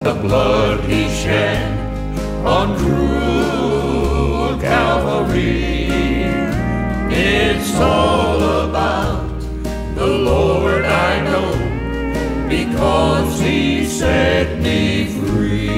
The blood he shed on cruel Calvary. It's all about the Lord, I know, because he set me free.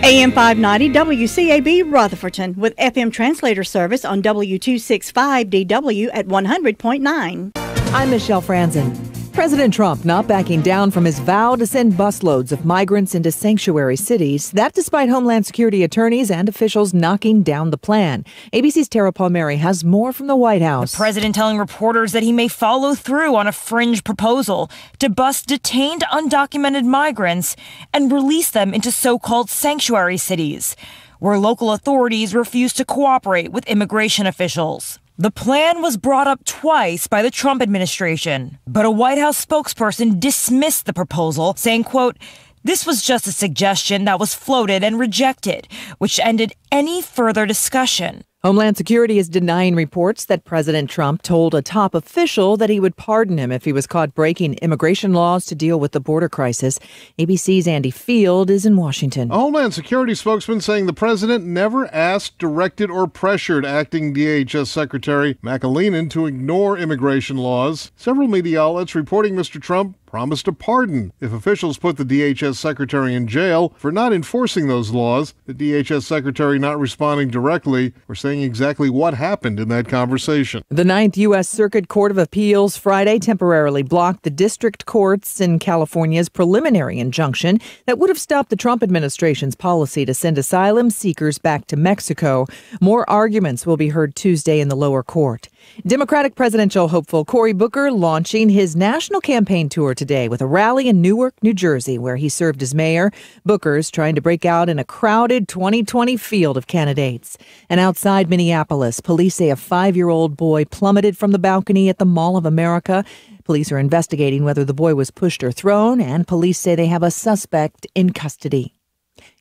AM 590 WCAB Rutherfordton with FM translator service on W265DW at 100.9. I'm Michelle Franzen. President Trump not backing down from his vow to send busloads of migrants into sanctuary cities. That despite Homeland Security attorneys and officials knocking down the plan. ABC's Tara Palmieri has more from the White House. The president telling reporters that he may follow through on a fringe proposal to bus detained undocumented migrants and release them into so-called sanctuary cities, where local authorities refuse to cooperate with immigration officials. The plan was brought up twice by the Trump administration, but a White House spokesperson dismissed the proposal, saying, quote, "This was just a suggestion that was floated and rejected, which ended any further discussion." Homeland Security is denying reports that President Trump told a top official that he would pardon him if he was caught breaking immigration laws to deal with the border crisis. ABC's Andy Field is in Washington. A Homeland Security spokesman saying the president never asked, directed, or pressured acting DHS Secretary McAleenan to ignore immigration laws. Several media outlets reporting Mr. Trump promised a pardon if officials put the DHS secretary in jail for not enforcing those laws. The DHS secretary not responding directly or saying exactly what happened in that conversation. The Ninth U.S. Circuit Court of Appeals Friday temporarily blocked the district courts in California's preliminary injunction that would have stopped the Trump administration's policy to send asylum seekers back to Mexico. More arguments will be heard Tuesday in the lower court. Democratic presidential hopeful Cory Booker launching his national campaign tour today with a rally in Newark, New Jersey, where he served as mayor. Booker's trying to break out in a crowded 2020 field of candidates. And outside Minneapolis, police say a 5-year-old boy plummeted from the balcony at the Mall of America. Police are investigating whether the boy was pushed or thrown, and police say they have a suspect in custody.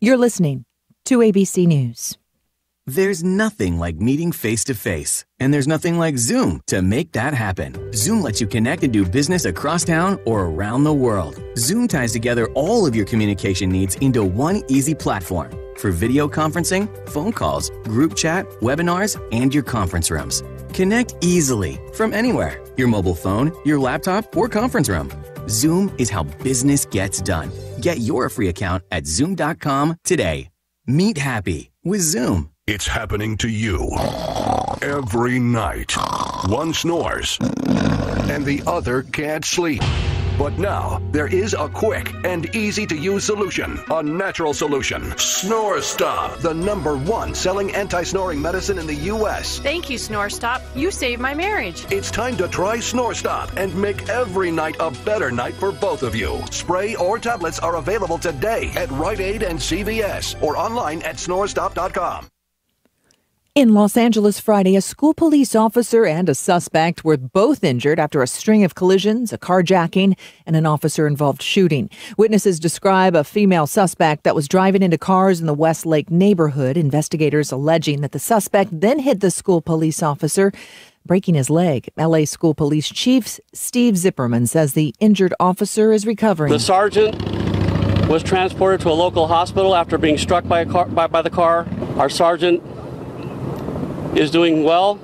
You're listening to ABC News. There's nothing like meeting face-to-face, and there's nothing like Zoom to make that happen. Zoom lets you connect and do business across town or around the world. Zoom ties together all of your communication needs into one easy platform for video conferencing, phone calls, group chat, webinars, and your conference rooms. Connect easily from anywhere, your mobile phone, your laptop, or conference room. Zoom is how business gets done. Get your free account at Zoom.com today. Meet happy with Zoom. It's happening to you every night. One snores and the other can't sleep. But now there is a quick and easy-to-use solution, a natural solution. Snore Stop, the #1 selling anti-snoring medicine in the U.S. Thank you, Snore Stop. You saved my marriage. It's time to try Snore Stop and make every night a better night for both of you. Spray or tablets are available today at Rite Aid and CVS or online at snorestop.com. In Los Angeles Friday, a school police officer and a suspect were both injured after a string of collisions, a carjacking, and an officer-involved shooting. Witnesses describe a female suspect that was driving into cars in the Westlake neighborhood. Investigators alleging that the suspect then hit the school police officer, breaking his leg. L.A. School Police Chief Steve Zipperman says the injured officer is recovering. The sergeant was transported to a local hospital after being struck by the car. Our sergeant is doing well.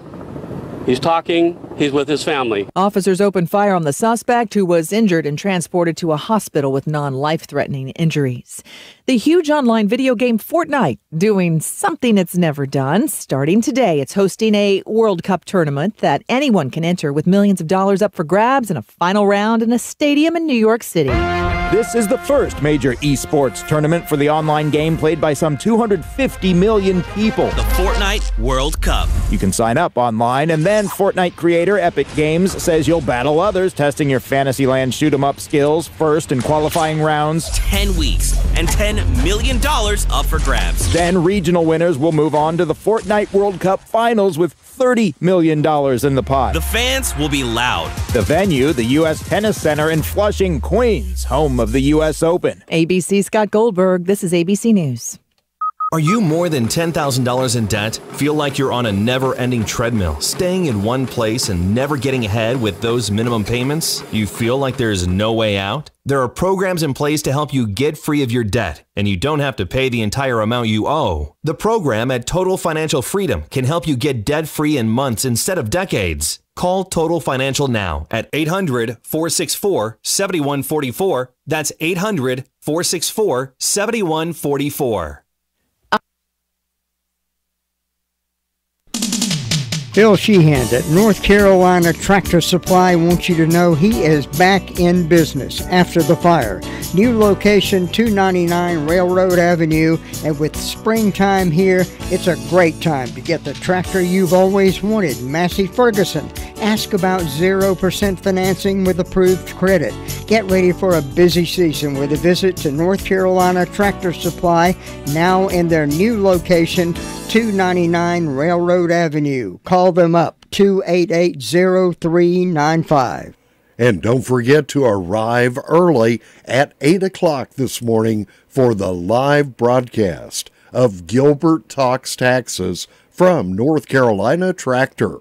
He's talking. He's with his family. Officers opened fire on the suspect, who was injured and transported to a hospital with non-life-threatening injuries. The huge online video game Fortnite doing something it's never done. Starting today, it's hosting a World Cup tournament that anyone can enter with millions of dollars up for grabs in a final round in a stadium in New York City. This is the first major esports tournament for the online game played by some 250 million people. The Fortnite World Cup. You can sign up online, and then Fortnite creator Epic Games says you'll battle others, testing your Fantasyland shoot-'em-up skills first in qualifying rounds. 10 weeks and $10 million up for grabs. Then regional winners will move on to the Fortnite World Cup finals with $30 million in the pot. The fans will be loud. The venue, the U.S. Tennis Center in Flushing, Queens, home of the U.S. Open. ABC Scott Goldberg, this is ABC News. Are you more than $10,000 in debt? Feel like you're on a never-ending treadmill, staying in one place and never getting ahead with those minimum payments? You feel like there's no way out? There are programs in place to help you get free of your debt, and you don't have to pay the entire amount you owe. The program at Total Financial Freedom can help you get debt-free in months instead of decades. Call Total Financial now at 800-464-7144. That's 800-464-7144. Bill Sheehan at North Carolina Tractor Supply wants you to know he is back in business after the fire. New location, 299 Railroad Avenue, and with springtime here, it's a great time to get the tractor you've always wanted. Massey Ferguson. Ask about 0% financing with approved credit. Get ready for a busy season with a visit to North Carolina Tractor Supply, now in their new location, 299 Railroad Avenue. Call them up, 288-0395. And don't forget to arrive early at 8 o'clock this morning for the live broadcast of Gilbert Talks Taxes from North Carolina Tractor.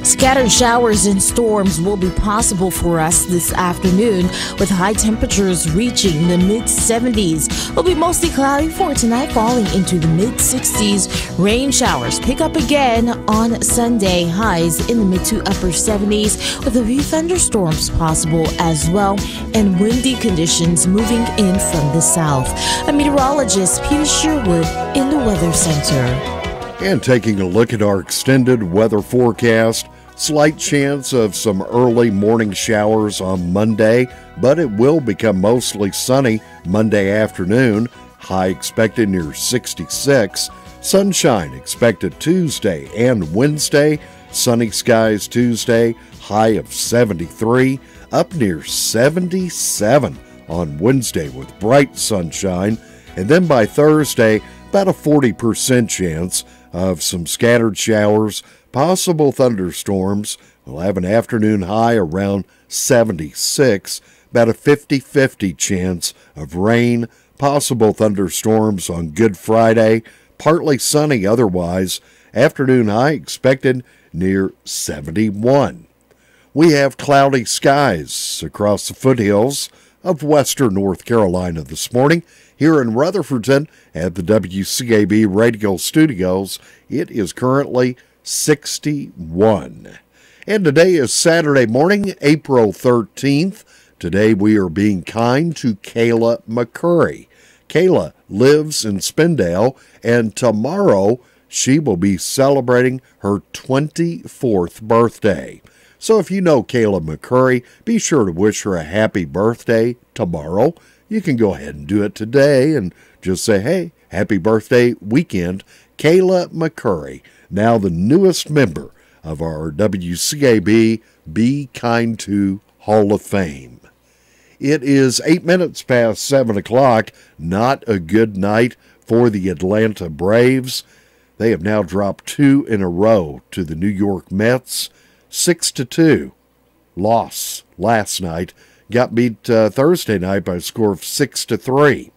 Scattered showers and storms will be possible for us this afternoon, with high temperatures reaching the mid-70s. It'll be mostly cloudy for tonight, falling into the mid-60s. Rain showers pick up again on Sunday, highs in the mid to upper 70s, with a few thunderstorms possible as well, and windy conditions moving in from the south. A meteorologist, Peter Sherwood, in the Weather Center. And taking a look at our extended weather forecast, slight chance of some early morning showers on Monday, but it will become mostly sunny Monday afternoon. High expected near 66. Sunshine expected Tuesday and Wednesday. Sunny skies Tuesday, high of 73. Up near 77 on Wednesday with bright sunshine. And then by Thursday, about a 40% chance of some scattered showers, possible thunderstorms. We'll have an afternoon high around 76, about a 50-50 chance of rain, possible thunderstorms on Good Friday, partly sunny otherwise, afternoon high expected near 71. We have cloudy skies across the foothills of western North Carolina this morning. Here in Rutherfordton at the WCAB Radio Studios, it is currently 61. And today is Saturday morning, April 13th. Today we are being kind to Kayla McCurry. Kayla lives in Spindale, and tomorrow she will be celebrating her 24th birthday. So if you know Kayla McCurry, be sure to wish her a happy birthday tomorrow. You can go ahead and do it today and just say, hey, happy birthday weekend, Kayla McCurry, now the newest member of our WCAB Be Kind to Hall of Fame. It is 8 minutes past 7 o'clock. Not a good night for the Atlanta Braves. They have now dropped 2 in a row to the New York Mets. 6-2 loss last night. Got beat Thursday night by a score of 6-3.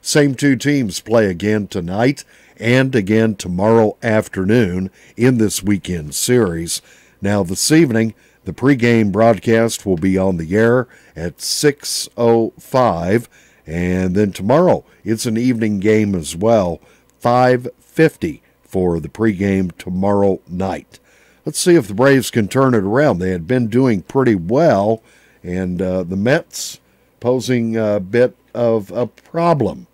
Same two teams play again tonight and again tomorrow afternoon in this weekend series. Now this evening, the pregame broadcast will be on the air at 6:05, and then tomorrow it's an evening game as well, 5:50 for the pregame tomorrow night. Let's see if the Braves can turn it around. They had been doing pretty well, and the Mets posing a bit of a problem.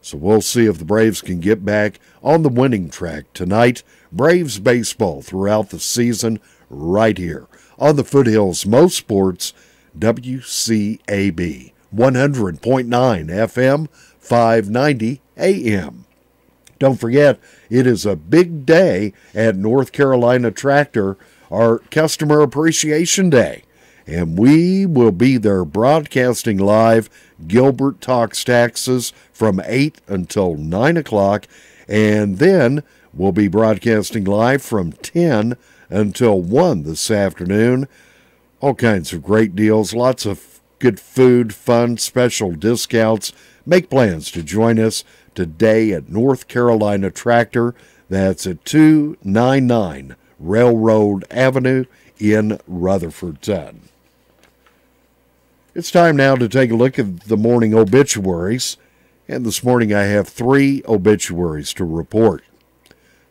So we'll see if the Braves can get back on the winning track tonight. Braves baseball throughout the season right here on the Foothills Mo Sports, WCAB 100.9 FM, 590 AM. Don't forget, it is a big day at North Carolina Tractor, our Customer Appreciation Day. And we will be there broadcasting live Gilbert Talks Taxes from 8 until 9 o'clock. And then we'll be broadcasting live from 10 until 1 this afternoon. All kinds of great deals, lots of Good food, fun, special discounts. Make plans to join us today at North Carolina Tractor. That's at 299 Railroad Avenue in Rutherfordton. It's time now to take a look at the morning obituaries. And this morning I have 3 obituaries to report.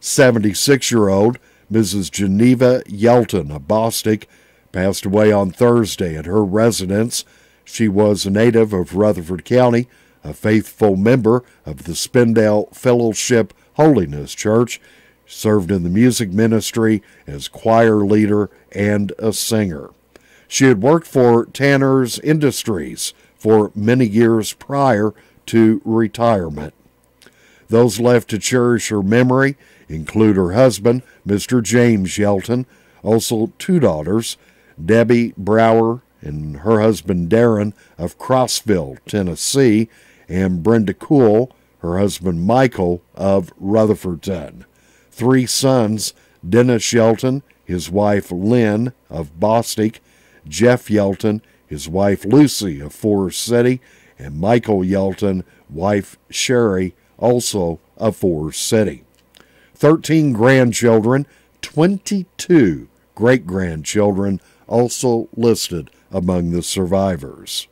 76-year-old Mrs. Geneva Yelton of Bostic passed away on Thursday at her residence. She was a native of Rutherford County, a faithful member of the Spindale Fellowship Holiness Church, served in the music ministry as choir leader and a singer. She had worked for Tanner's Industries for many years prior to retirement. Those left to cherish her memory include her husband, Mr. James Yelton, also 2 daughters, Debbie Brower and her husband Darren of Crossville, Tennessee, and Brenda Cool, her husband Michael of Rutherfordton. 3 sons, Dennis Yelton, his wife Lynn of Bostic, Jeff Yelton, his wife Lucy of Forest City, and Michael Yelton, wife Sherry, also of Forest City. 13 grandchildren, 22 great-grandchildren also listed among the survivors.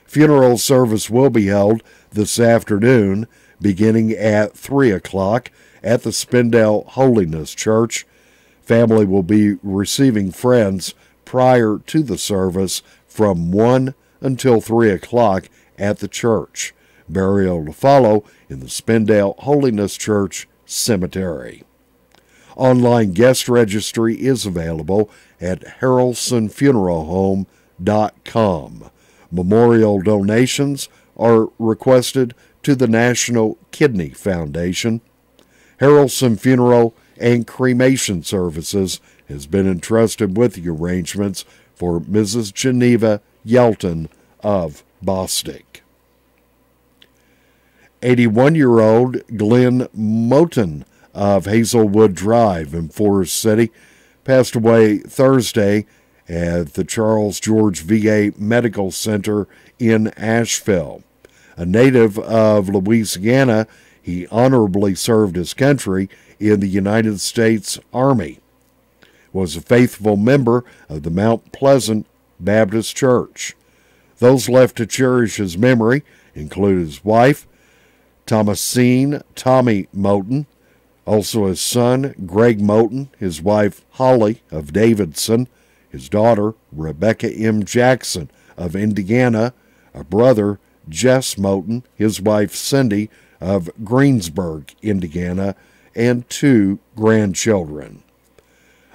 Funeral service will be held this afternoon, beginning at 3 o'clock at the Spindale Holiness Church. Family will be receiving friends prior to the service from 1 until 3 o'clock at the church. Burial to follow in the Spindale Holiness Church Cemetery. Online guest registry is available at harrelsonfuneralhome.com. Memorial donations are requested to the National Kidney Foundation. Harrelson Funeral and Cremation Services has been entrusted with the arrangements for Mrs. Geneva Yelton of Bostic. 81-year-old Glenn Moten of Hazelwood Drive in Forest City passed away Thursday at the Charles George VA Medical Center in Asheville. A native of Louisiana, he honorably served his country in the United States Army, was a faithful member of the Mount Pleasant Baptist Church. Those left to cherish his memory include his wife, Thomasine Tommy Moten, also his son, Greg Moten, his wife, Holly of Davidson, his daughter, Rebecca M. Jackson of Indiana, a brother, Jess Moten, his wife, Cindy of Greensburg, Indiana, and 2 grandchildren.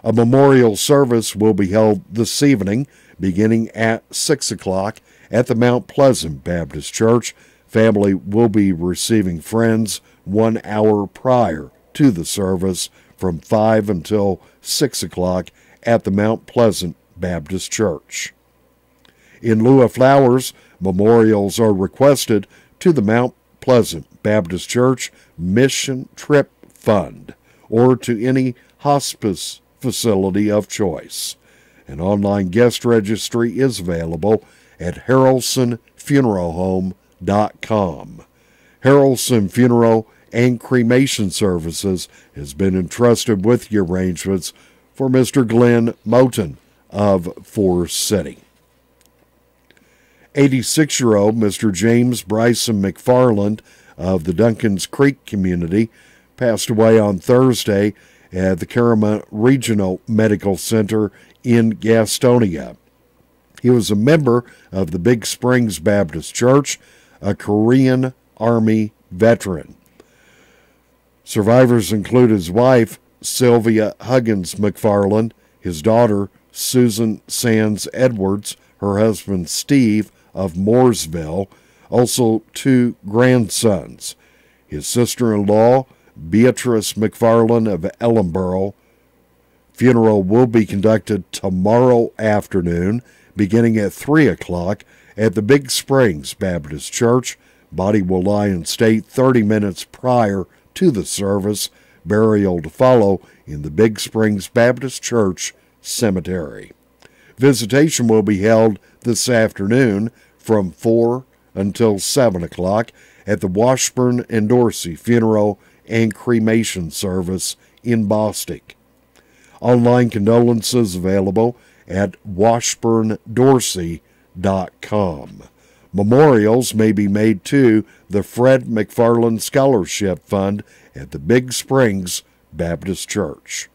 A memorial service will be held this evening, beginning at 6 o'clock at the Mount Pleasant Baptist Church. Family will be receiving friends 1 hour prior to the service from 5 until 6 o'clock at the Mount Pleasant Baptist Church. In lieu of flowers, memorials are requested to the Mount Pleasant Baptist Church Mission Trip Fund or to any hospice facility of choice. An online guest registry is available at harrelsonfuneralhome.com. Harrelson Funeral and Cremation Services has been entrusted with the arrangements for Mr. Glenn Moten of Forest City. 86-year-old Mr. James Bryson McFarland of the Duncans Creek community passed away on Thursday at the Carama Regional Medical Center in Gastonia. He was a member of the Big Springs Baptist Church, a Korean Army veteran. Survivors include his wife, Sylvia Huggins McFarland, his daughter, Susan Sands Edwards, her husband, Steve, of Mooresville, also 2 grandsons, his sister-in-law, Beatrice McFarland of Ellenboro. Funeral will be conducted tomorrow afternoon, beginning at 3 o'clock at the Big Springs Baptist Church. Body will lie in state 30 minutes prior to the service. Burial to follow in the Big Springs Baptist Church Cemetery. Visitation will be held this afternoon from 4 until 7 o'clock at the Washburn and Dorsey Funeral and Cremation Service in Bostic. Online condolences available at washburndorsey.com. Memorials may be made to the Fred McFarland Scholarship Fund at the Big Springs Baptist Church.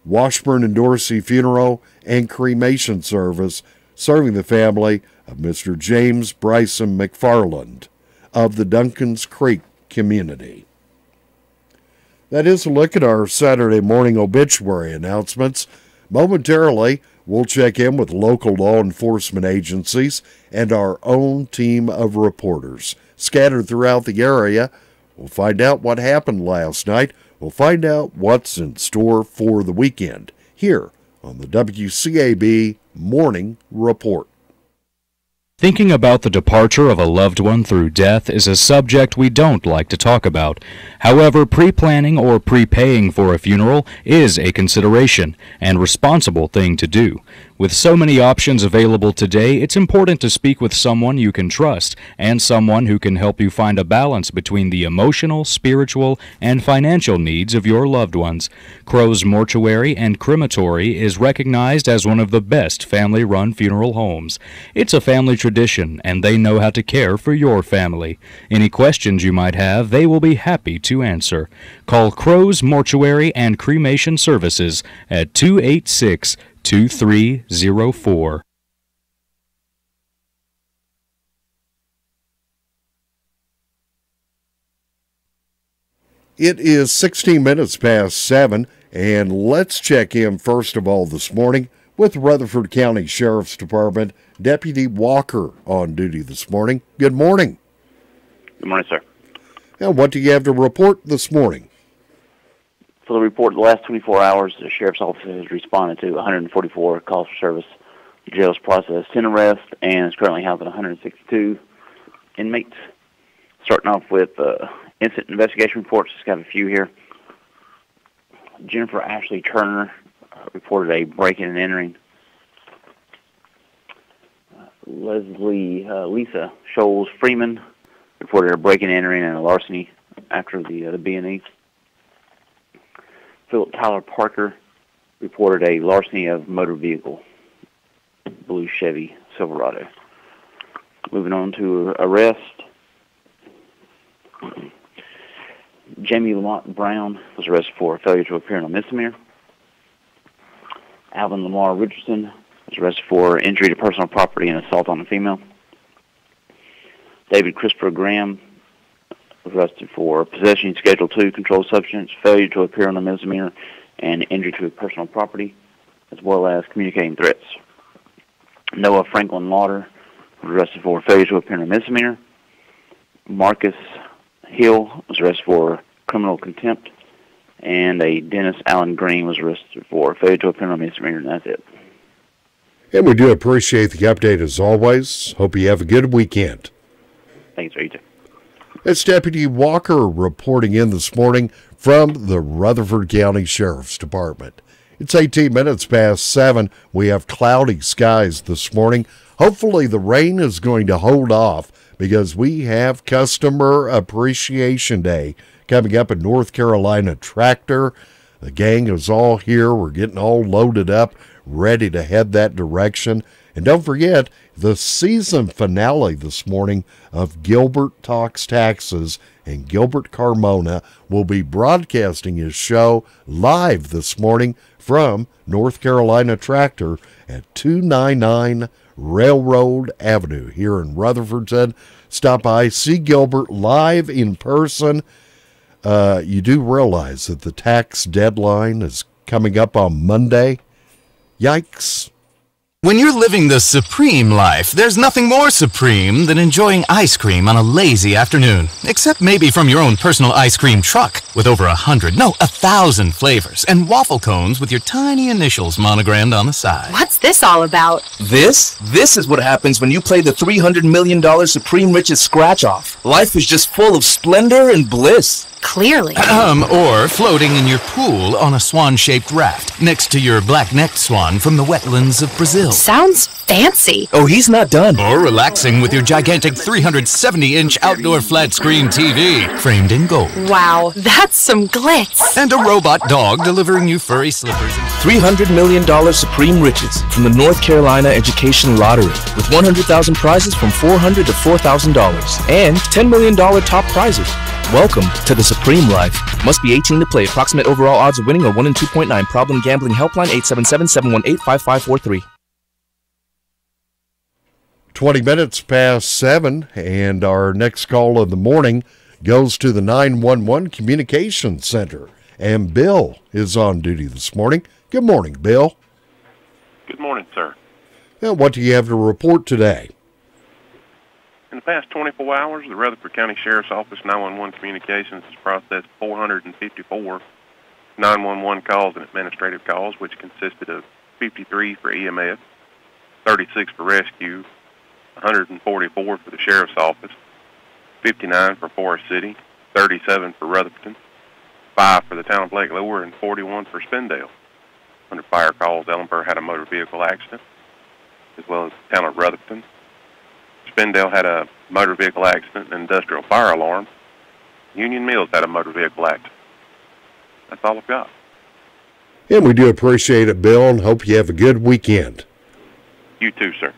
Washburn and Dorsey Funeral and Cremation Service, serving the family of Mr. James Bryson McFarland of the Duncans Creek community. That is a look at our Saturday morning obituary announcements. Momentarily, we'll check in with local law enforcement agencies and our own team of reporters scattered throughout the area. We'll find out what happened last night. We'll find out what's in store for the weekend here on the WCAB Morning Report. Thinking about the departure of a loved one through death is a subject we don't like to talk about. However, pre-planning or prepaying for a funeral is a consideration and responsible thing to do. With so many options available today, it's important to speak with someone you can trust and someone who can help you find a balance between the emotional, spiritual, and financial needs of your loved ones. Crow's Mortuary and Crematory is recognized as one of the best family-run funeral homes. It's a family tradition, and they know how to care for your family. Any questions you might have, they will be happy to answer. Call Crow's Mortuary and Cremation Services at 286-2304. It is 16 minutes past 7, and let's check in first of all this morning with Rutherford County Sheriff's Department Deputy Walker on duty this morning. Good morning. Good morning, sir. And what do you have to report this morning? For the report, the last 24 hours, the Sheriff's Office has responded to 144 calls for service. The jail's processed 10 arrests and is currently housing 162 inmates. Starting off with incident investigation reports, just got a few here. Jennifer Ashley Turner reported a break-in and entering. Lisa Scholes Freeman reported a break-in and entering and a larceny after the B&E. Philip Tyler Parker reported a larceny of motor vehicle, blue Chevy Silverado. Moving on to arrest. Jamie Lamont Brown was arrested for failure to appear in a misdemeanor. Alvin Lamar Richardson was arrested for injury to personal property and assault on a female. David Christopher Graham was arrested for possession Schedule 2 controlled substance, failure to appear on a misdemeanor, and injury to personal property, as well as communicating threats. Noah Franklin Lauder was arrested for failure to appear in a misdemeanor. Marcus Hill was arrested for criminal contempt, and a Dennis Allen Green was arrested for failure to appear in a misdemeanor, and that's it. And we do appreciate the update as always. Hope you have a good weekend. Thanks, Rita. It's Deputy Walker reporting in this morning from the Rutherford County Sheriff's Department. It's 18 minutes past 7. We have cloudy skies this morning. Hopefully the rain is going to hold off because we have Customer Appreciation Day coming up in North Carolina Tractor. The gang is all here. We're getting all loaded up, ready to head that direction. And don't forget, the season finale this morning of Gilbert Talks Taxes, and Gilbert Carmona will be broadcasting his show live this morning from North Carolina Tractor at 299 Railroad Avenue here in Rutherfordton. Stop by, see Gilbert live in person. You do realize that the tax deadline is coming up on Monday. Yikes. When you're living the supreme life, there's nothing more supreme than enjoying ice cream on a lazy afternoon. Except maybe from your own personal ice cream truck with over 1,000 flavors and waffle cones with your tiny initials monogrammed on the side. What's this all about? This is what happens when you play the $300 million Supreme Riches scratch-off. Life is just full of splendor and bliss. clearly. Or floating in your pool on a swan-shaped raft next to your black-necked swan from the wetlands of Brazil. Sounds fancy. Oh, he's not done. Or relaxing with your gigantic 370-inch outdoor flat-screen TV framed in gold. Wow, that's some glitz. And a robot dog delivering you furry slippers. $300 million Supreme Riches from the North Carolina Education Lottery with 100,000 prizes from $400 to $4,000 and $10 million top prizes. Welcome to the Supreme Life. Must be 18 to play. Approximate overall odds of winning are 1 in 2.9. Problem gambling helpline 877-718-5543. 20 minutes past 7, and our next call of the morning goes to the 911 Communications Center. And Bill is on duty this morning. Good morning, Bill. Good morning, sir. Now, what do you have to report today? In the past 24 hours, the Rutherford County Sheriff's Office 911 Communications has processed 454 911 calls and administrative calls, which consisted of 53 for EMS, 36 for rescue, 144 for the Sheriff's Office, 59 for Forest City, 37 for Rutherford, 5 for the town of Lake Lure, and 41 for Spindale. Under fire calls, Ellenburg had a motor vehicle accident, as well as the town of Rutherford. Spindale had a motor vehicle accident and industrial fire alarm. Union Mills had a motor vehicle accident. That's all I've got. And we do appreciate it, Bill, and hope you have a good weekend. You too, sir.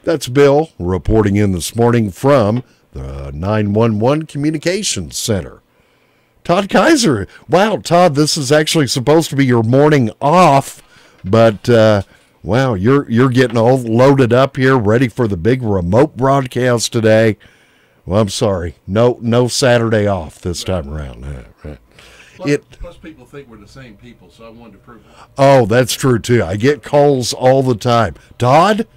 That's Bill reporting in this morning from the 911 Communications Center. Todd Kaiser. Wow, Todd, this is actually supposed to be your morning off, but wow, you're getting all loaded up here, ready for the big remote broadcast today. Well, I'm sorry, no Saturday off this time around. Plus people think we're the same people, so I wanted to prove it. Oh, that's true too. I get calls all the time. Todd,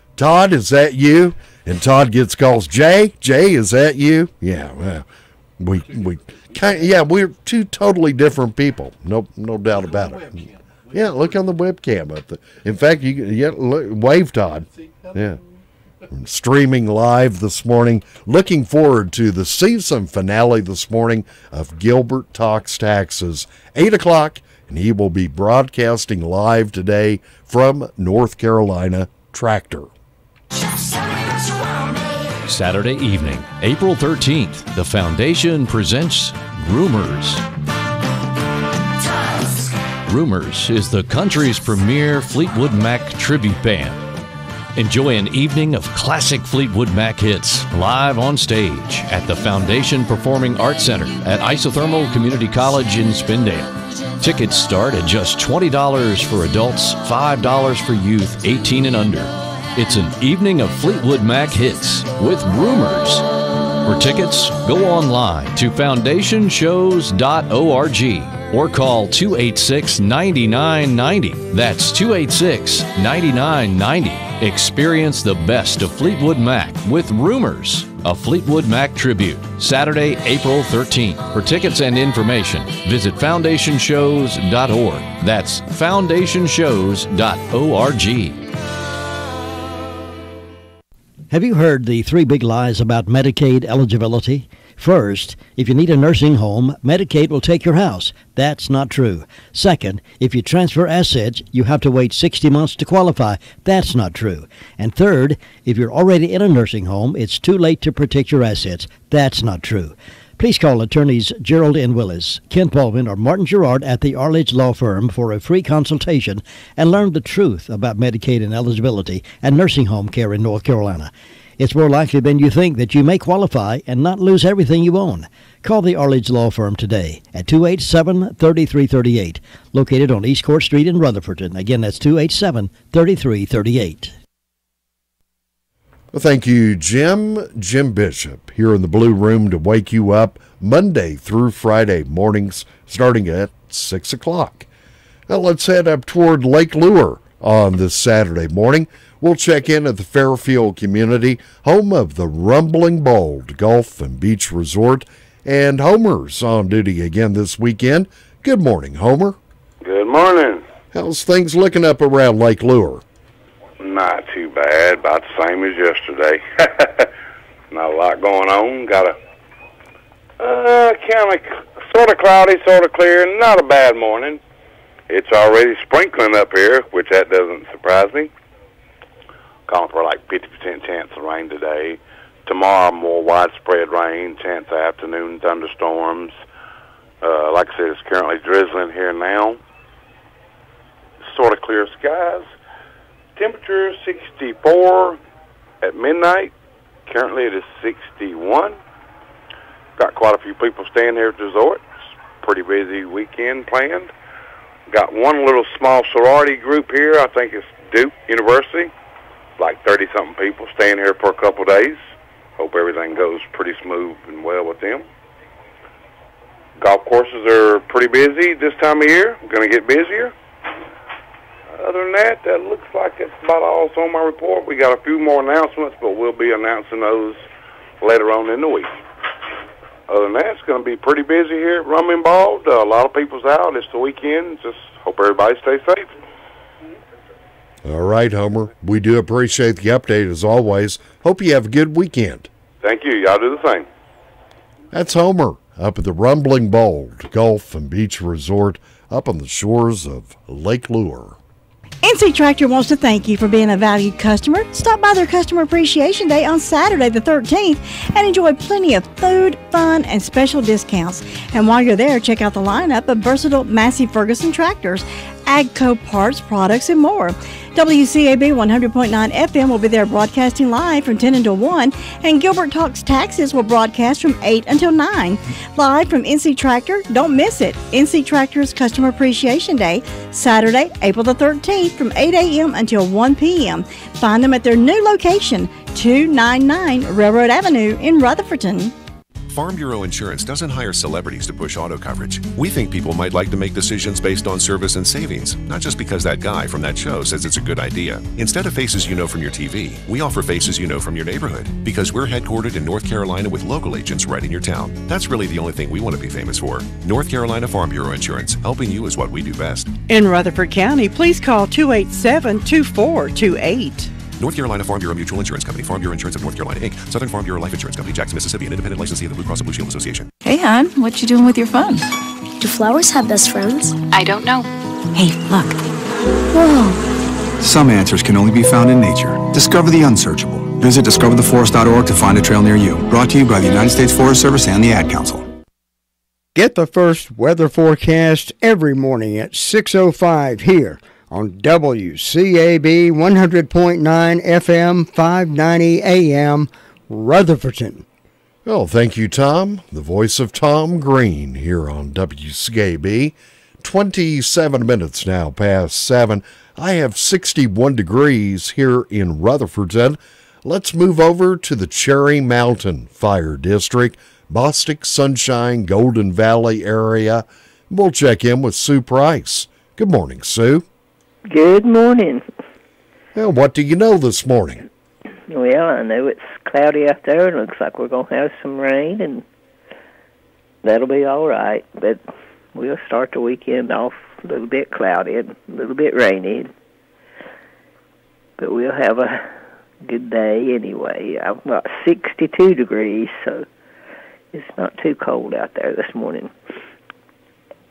is that you? And Todd gets calls. Jay, is that you? Yeah, well, we're two totally different people. No doubt about it. Yeah, look on the webcam up there. In fact, wave, Todd. Yeah. Streaming live this morning. Looking forward to the season finale this morning of Gilbert Talks Taxes. 8 o'clock, and he will be broadcasting live today from North Carolina Tractor. Saturday evening, April 13th, the Foundation presents Rumors. Rumors is the country's premier Fleetwood Mac tribute band. Enjoy an evening of classic Fleetwood Mac hits live on stage at the Foundation Performing Arts Center at Isothermal Community College in Spindale. Tickets start at just $20 for adults, $5 for youth 18 and under. It's an evening of Fleetwood Mac hits with Rumors. For tickets, go online to foundationshows.org or call 286-9990. That's 286-9990. Experience the best of Fleetwood Mac with Rumors, a Fleetwood Mac tribute, Saturday, April 13th. For tickets and information, visit foundationshows.org. That's foundationshows.org. Have you heard the 3 big lies about Medicaid eligibility? First, if you need a nursing home, Medicaid will take your house. That's not true. Second, if you transfer assets, you have to wait 60 months to qualify. That's not true. And third, if you're already in a nursing home, it's too late to protect your assets. That's not true. Please call attorneys Gerald N. Willis, Kent Baldwin, or Martin Gerard at the Arledge Law Firm for a free consultation and learn the truth about Medicaid and eligibility and nursing home care in North Carolina. It's more likely than you think that you may qualify and not lose everything you own. Call the Arledge Law Firm today at 287-3338, located on East Court Street in Rutherford. Again, that's 287-3338. Well, thank you, Jim. Jim Bishop here in the Blue Room to wake you up Monday through Friday mornings starting at 6 o'clock. Now let's head up toward Lake Lure on this Saturday morning. We'll check in at the Fairfield community, home of the Rumbling Bold Golf and Beach Resort, and Homer's on duty again this weekend. Good morning, Homer. Good morning. How's things looking up around Lake Lure? Not too bad, about the same as yesterday. Not a lot going on. Got Kind of, sort of cloudy, sort of clear. Not a bad morning. It's already sprinkling up here, which that doesn't surprise me. Calling for like 50% chance of rain today. Tomorrow, more widespread rain, chance of afternoon thunderstorms. Like I said, it's currently drizzling here now. Sort of clear skies. Temperature 64 at midnight. Currently it is 61. Got quite a few people staying here at the resort. It's a pretty busy weekend planned. Got one little small sorority group here. I think it's Duke University. Like 30-something people staying here for a couple days. Hope everything goes pretty smooth and well with them. Golf courses are pretty busy this time of year. Going to get busier. Other than that, that looks like it's about all that's on my report. We got a few more announcements, but we'll be announcing those later on in the week. Other than that, it's going to be pretty busy here at Rum and Bald. A lot of people's out. It's the weekend. Just hope everybody stays safe. All right, Homer. We do appreciate the update as always. Hope you have a good weekend. Thank you. Y'all do the same. That's Homer up at the Rumbling Bold Golf and Beach Resort up on the shores of Lake Lure. NC Tractor wants to thank you for being a valued customer. Stop by their Customer Appreciation Day on Saturday the 13th and enjoy plenty of food, fun, and special discounts. And while you're there, check out the lineup of versatile Massey Ferguson tractors, AGCO parts, products, and more. WCAB 100.9 FM will be there broadcasting live from 10 until 1, and Gilbert Talks Taxes will broadcast from 8 until 9. Live from NC Tractor, don't miss it. NC Tractor's Customer Appreciation Day, Saturday, April the 13th from 8 a.m. until 1 p.m. Find them at their new location, 299 Railroad Avenue in Rutherfordton. Farm Bureau Insurance doesn't hire celebrities to push auto coverage. We think people might like to make decisions based on service and savings, not just because that guy from that show says it's a good idea. Instead of faces you know from your TV, we offer faces you know from your neighborhood, because we're headquartered in North Carolina with local agents right in your town. That's really the only thing we want to be famous for. North Carolina Farm Bureau Insurance. Helping you is what we do best. In Rutherford County, please call 287-2428. North Carolina Farm Bureau Mutual Insurance Company, Farm Bureau Insurance of North Carolina, Inc., Southern Farm Bureau Life Insurance Company, Jackson, Mississippi, an independent licensee of the Blue Cross and Blue Shield Association. Hey, hon, what you doing with your phone? Do flowers have best friends? I don't know. Hey, look. Whoa. Some answers can only be found in nature. Discover the unsearchable. Visit discovertheforest.org to find a trail near you. Brought to you by the United States Forest Service and the Ad Council. Get the first weather forecast every morning at 6:05 here on WCAB 100.9 FM, 590 AM, Rutherfordton. Well, thank you, Tom. The voice of Tom Green here on WCAB. 27 minutes now past 7. I have 61 degrees here in Rutherfordton. Let's move over to the Cherry Mountain Fire District, Bostic, Sunshine, Golden Valley area. We'll check in with Sue Price. Good morning, Sue. Good morning. Well, what do you know this morning? Well, I know it's cloudy out there and looks like we're going to have some rain, and that'll be all right. But we'll start the weekend off a little bit cloudy and a little bit rainy. But we'll have a good day anyway. I've got 62 degrees, so it's not too cold out there this morning.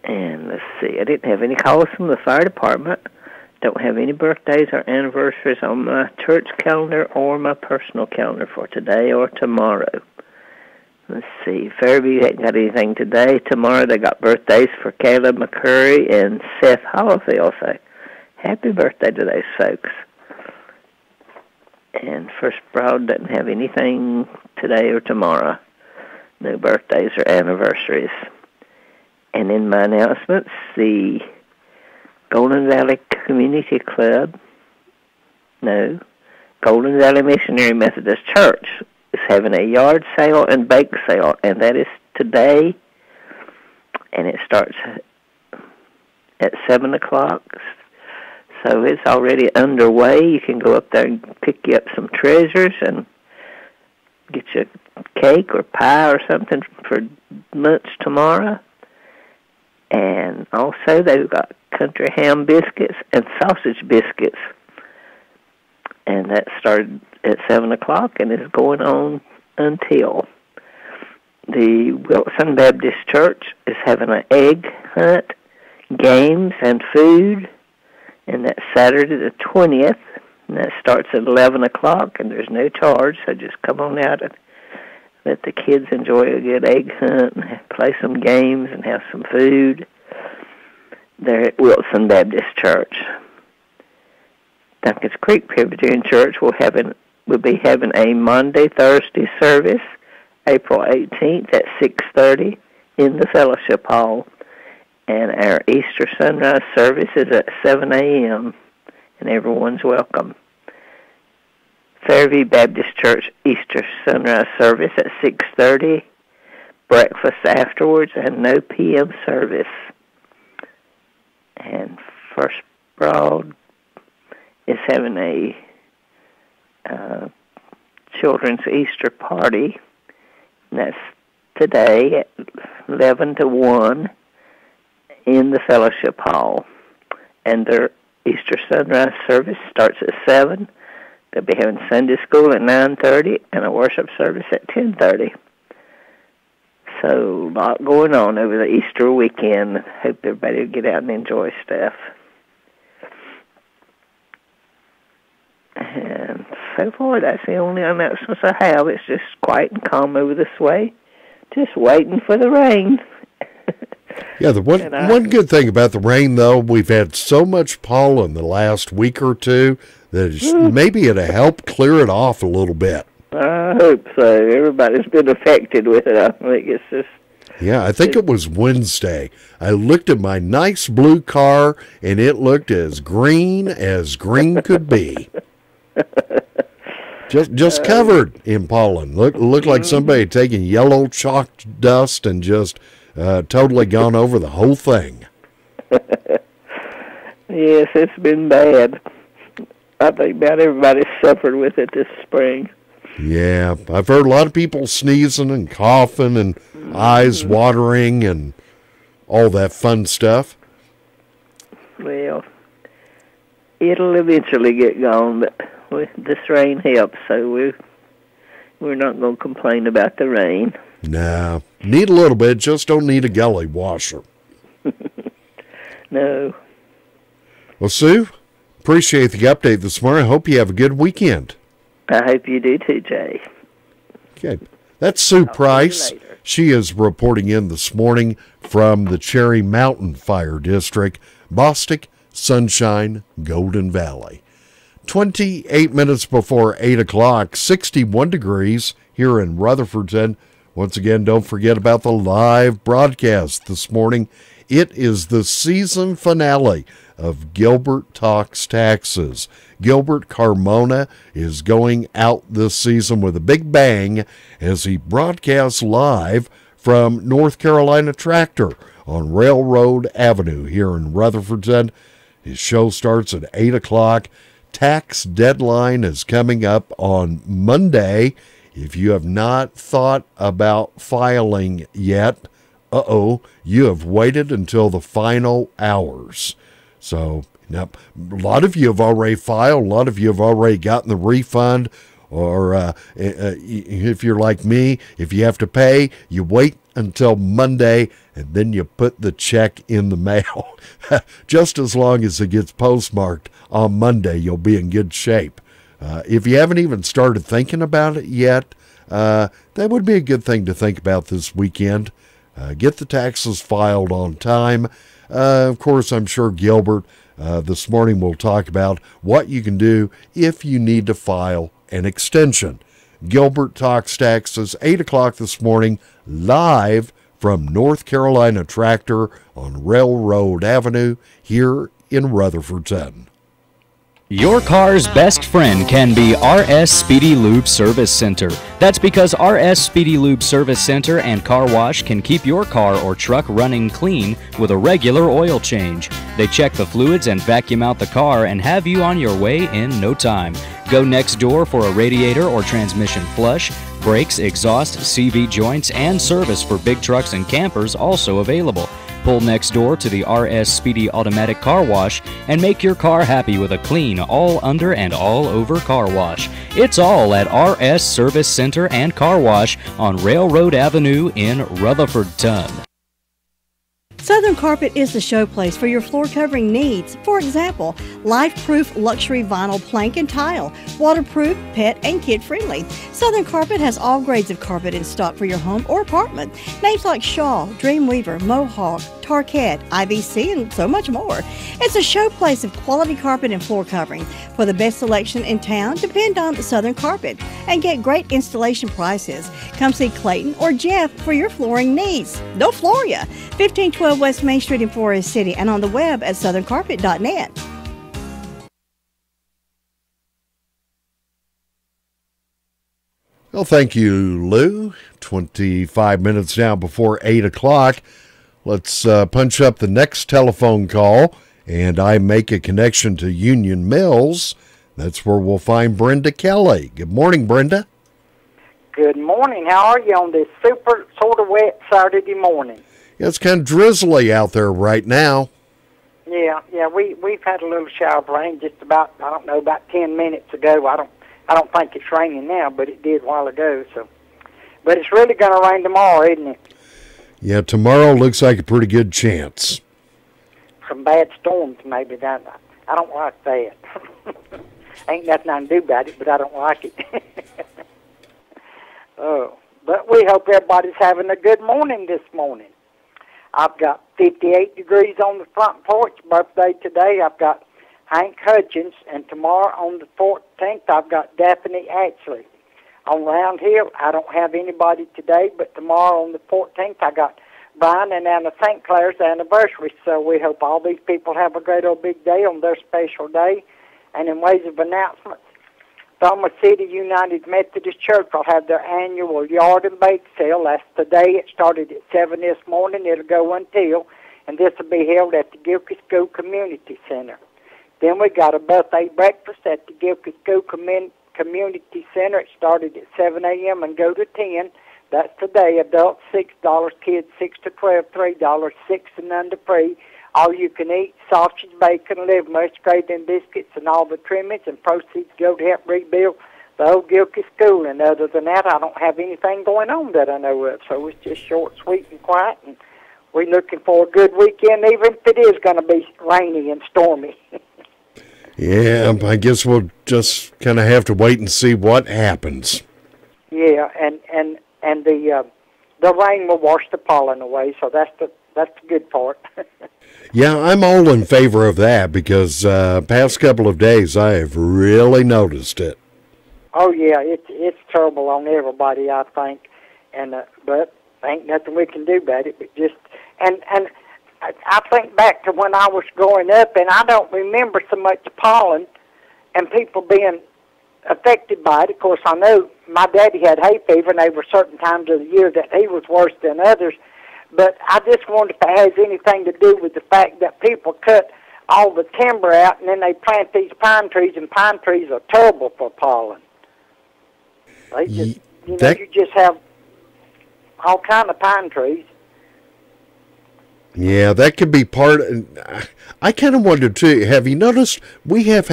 And let's see, I didn't have any calls from the fire department. Don't have any birthdays or anniversaries on my church calendar or my personal calendar for today or tomorrow. Let's see, Fairview hadn't got anything today. Tomorrow they got birthdays for Caleb McCurry and Seth Hollifield, so happy birthday to those folks. And First Broad doesn't have anything today or tomorrow. No birthdays or anniversaries. And in my announcements, the Golden Valley Community Club, Golden Valley Missionary Methodist Church is having a yard sale and bake sale, and that is today, and it starts at 7 o'clock. So it's already underway. You can go up there and pick you up some treasures and get you a cake or pie or something for lunch tomorrow. And also they've got country ham biscuits and sausage biscuits. And that started at 7 o'clock and is going on until. The Wilson Baptist Church is having an egg hunt, games, and food, and that's Saturday the 20th, and that starts at 11 o'clock, and there's no charge, so just come on out and let the kids enjoy a good egg hunt and play some games and have some food. They're at Wilson Baptist Church. Duncan's Creek Presbyterian Church will be having a Monday-Thursday service, April 18th at 6:30 in the Fellowship Hall. And our Easter sunrise service is at 7 a.m., and everyone's welcome. Fairview Baptist Church Easter sunrise service at 6:30, breakfast afterwards, and no p.m. service. And First Broad is having a children's Easter party, and that's today at 11 to 1 in the Fellowship Hall. And their Easter sunrise service starts at 7. They'll be having Sunday school at 9:30 and a worship service at 10:30. So a lot going on over the Easter weekend. Hope everybody will get out and enjoy stuff. And so far, that's the only announcements I have. It's just quiet and calm over this way. Just waiting for the rain. Yeah, the one good thing about the rain, though, we've had so much pollen the last week or two that maybe it'll help clear it off a little bit. I hope so. Everybody's been affected with it. I think it's just... Yeah, I think it was Wednesday. I looked at my nice blue car, and it looked as green could be. Just covered in pollen. Looked like somebody had taken yellow chalk dust and just totally gone over the whole thing. Yes, it's been bad. I think about everybody suffered with it this spring. Yeah, I've heard a lot of people sneezing and coughing and eyes watering and all that fun stuff. Well, it'll eventually get gone, but this rain helps, so we're not going to complain about the rain. Nah, need a little bit, just don't need a gully washer. No. Well, Sue, appreciate the update this morning. I hope you have a good weekend. I hope you do too, Jay. Okay. That's Sue Price. She is reporting in this morning from the Cherry Mountain Fire District, Bostic, Sunshine, Golden Valley. 28 minutes before 8 o'clock, 61 degrees here in Rutherfordton. Once again, don't forget about the live broadcast this morning. It is the season finale of Gilbert Talks Taxes. Gilbert Carmona is going out this season with a big bang as he broadcasts live from North Carolina Tractor on Railroad Avenue here in Rutherfordton. His show starts at 8 o'clock. Tax deadline is coming up on Monday. If you have not thought about filing yet, you have waited until the final hours. So, now, a lot of you have already filed. A lot of you have already gotten the refund. Or if you're like me, if you have to pay, you wait until Monday, and then you put the check in the mail. Just as long as it gets postmarked on Monday, you'll be in good shape. If you haven't even started thinking about it yet, that would be a good thing to think about this weekend. Get the taxes filed on time. Of course, I'm sure Gilbert this morning will talk about what you can do if you need to file an extension. Gilbert Talks Taxes, 8 o'clock this morning, live from North Carolina Tractor on Railroad Avenue here in Rutherfordton. Your car's best friend can be RS Speedy Lube Service Center. That's because RS Speedy Lube Service Center and Car Wash can keep your car or truck running clean with a regular oil change. They check the fluids and vacuum out the car and have you on your way in no time. Go next door for a radiator or transmission flush, brakes, exhaust, CV joints, and service for big trucks and campers also available. Pull next door to the RS Speedy Automatic Car Wash and make your car happy with a clean, all under and all over car wash. It's all at RS Service Center and Car Wash on Railroad Avenue in Rutherfordton. Southern Carpet is the showplace for your floor covering needs. For example, life-proof luxury vinyl plank and tile, waterproof, pet, and kid-friendly. Southern Carpet has all grades of carpet in stock for your home or apartment. Names like Shaw, Dreamweaver, Mohawk, Tarkett, IVC, and so much more. It's a showplace of quality carpet and floor covering. For the best selection in town, depend on Southern Carpet and get great installation prices. Come see Clayton or Jeff for your flooring needs. They'll floor you. 1512 West Main Street in Forest City and on the web at southerncarpet.net. Well, thank you, Lou. 25 minutes now before 8 o'clock. Let's punch up the next telephone call, and I make a connection to Union Mills. That's where we'll find Brenda Kelly. Good morning, Brenda. Good morning. How are you on this super sort of wet Saturday morning? Yeah, it's kind of drizzly out there right now. Yeah, we've had a little shower of rain just about, about 10 minutes ago. I don't think it's raining now, but it did a while ago. So, but it's really going to rain tomorrow, isn't it? Yeah, tomorrow looks like a pretty good chance. Some bad storms, maybe. I don't like that. Ain't nothing I can do about it, but I don't like it. Oh, but we hope everybody's having a good morning this morning. I've got 58 degrees on the front porch. Birthday today. I've got Hank Hutchins, and tomorrow on the 14th, I've got Daphne Ashley. On Round Hill, I don't have anybody today, but tomorrow on the 14th, I got Brian and Anna St. Clair's anniversary. So we hope all these people have a great old big day on their special day. And in ways of announcements, Thomas City United Methodist Church will have their annual yard and bake sale. That's today. It started at 7 this morning. It'll go until, and this will be held at the Gilkey School Community Center. Then we got a birthday breakfast at the Gilkey School Community Center. It started at 7 a.m. and go to 10. That's today. Adults $6, kids 6 to 12, $3, 6 and under free. All you can eat, sausage, bacon, liver mush, gravy and biscuits, and all the trimmings, and proceeds go to help rebuild the old Gilkey School. And other than that, I don't have anything going on that I know of. So it's just short, sweet, and quiet. And we're looking for a good weekend, even if it is going to be rainy and stormy. Yeah, I guess we'll just kind of have to wait and see what happens. Yeah, and the rain will wash the pollen away, so that's the good part. Yeah, I'm all in favor of that because past couple of days I have really noticed it. Oh yeah, it's terrible on everybody, I think, and but ain't nothing we can do about it. But just and I think back to when I was growing up, and I don't remember so much pollen and people being affected by it. Of course, I know my daddy had hay fever, and there were certain times of the year that he was worse than others. But I just wonder if it has anything to do with the fact that people cut all the timber out, and then they plant these pine trees, and pine trees are terrible for pollen. They just, you just have all kind of pine trees. Yeah, that could be part of, I kind of wondered too, have you noticed we have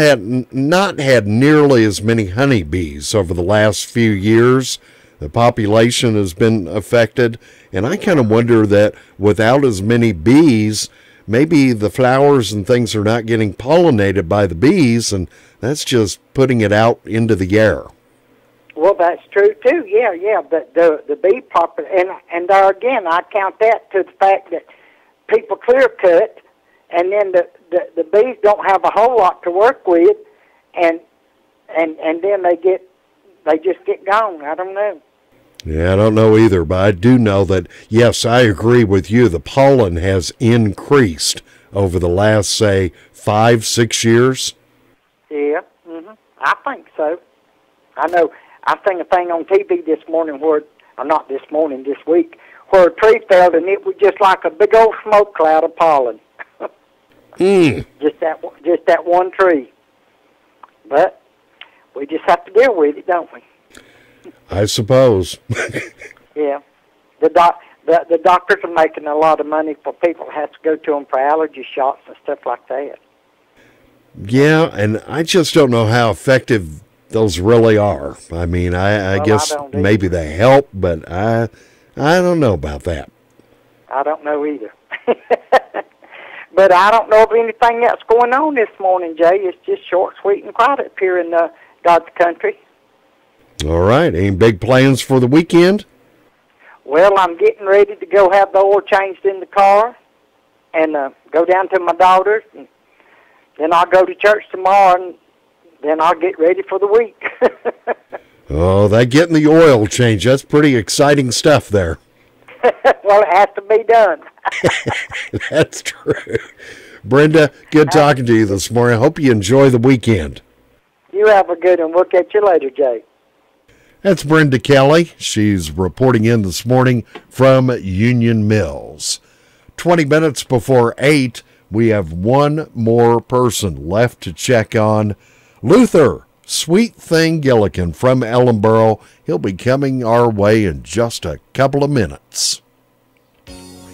not had nearly as many honeybees over the last few years? The population has been affected, and I kind of wonder that without as many bees, maybe the flowers and things are not getting pollinated by the bees, and that's just putting it out into the air. Well, that's true too. Yeah. But the bee population, and there again, I count that to the fact that people clear cut, and then the bees don't have a whole lot to work with, and then they just get gone. I don't know. Yeah, I don't know either, but I do know that, yes, I agree with you. The pollen has increased over the last, say, 5-6 years. Yeah, I think so. I know. I seen a thing on TV this morning this week, where a tree fell, and it was just like a big old smoke cloud of pollen. Just that one tree. But we just have to deal with it, don't we? I suppose. Yeah. The The doctors are making a lot of money for people who have to go to them for allergy shots and stuff like that. Yeah, and I just don't know how effective those really are. I mean, I guess maybe they help, but I don't know about that. I don't know either. But I don't know of anything else going on this morning, Jay. It's just short, sweet, and quiet up here in God's country. All right. Any big plans for the weekend? Well, I'm getting ready to go have the oil changed in the car and go down to my daughter's. And then I'll go to church tomorrow, and then I'll get ready for the week. Oh, that getting the oil change, that's pretty exciting stuff there. Well, it has to be done. That's true. Brenda, good talking to you this morning. I hope you enjoy the weekend. You have a good one. We'll catch you later, Jay. That's Brenda Kelly. She's reporting in this morning from Union Mills. 20 minutes before 8, we have one more person left to check on. Luther, Sweet Thing Gilligan from Ellenboro. He'll be coming our way in just a couple of minutes.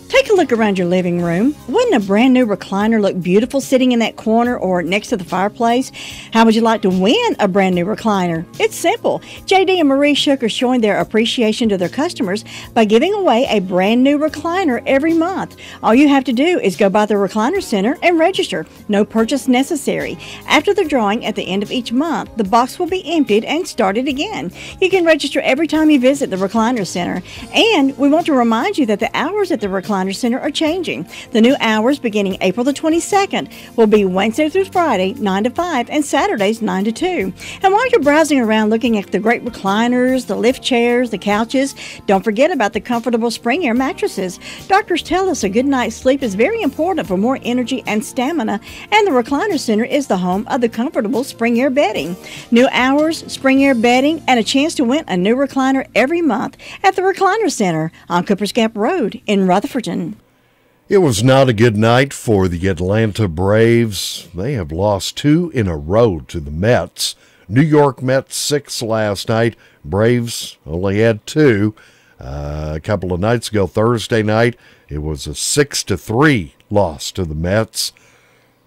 Take a look around your living room. Wouldn't a brand new recliner look beautiful sitting in that corner or next to the fireplace? How would you like to win a brand new recliner? It's simple. JD and Marie Shook are showing their appreciation to their customers by giving away a brand new recliner every month. All you have to do is go by the Recliner Center and register. No purchase necessary. After the drawing at the end of each month, the box will be emptied and started again. You can register every time you visit the Recliner Center. And we want to remind you that the hours at the Recliner Center are changing. The new hours beginning April the 22nd will be Wednesday through Friday, 9 to 5, and Saturdays, 9 to 2. And while you're browsing around looking at the great recliners, the lift chairs, the couches, don't forget about the comfortable spring air mattresses. Doctors tell us a good night's sleep is very important for more energy and stamina, and the Recliner Center is the home of the comfortable spring air bedding. New hours, spring air bedding, and a chance to win a new recliner every month at the Recliner Center on Cooper's Gap Road in Rutherfordton. It was not a good night for the Atlanta Braves. They have lost 2 in a row to the Mets. New York Mets 6 last night. Braves only had 2. A couple of nights ago, Thursday night, it was a 6-3 loss to the Mets.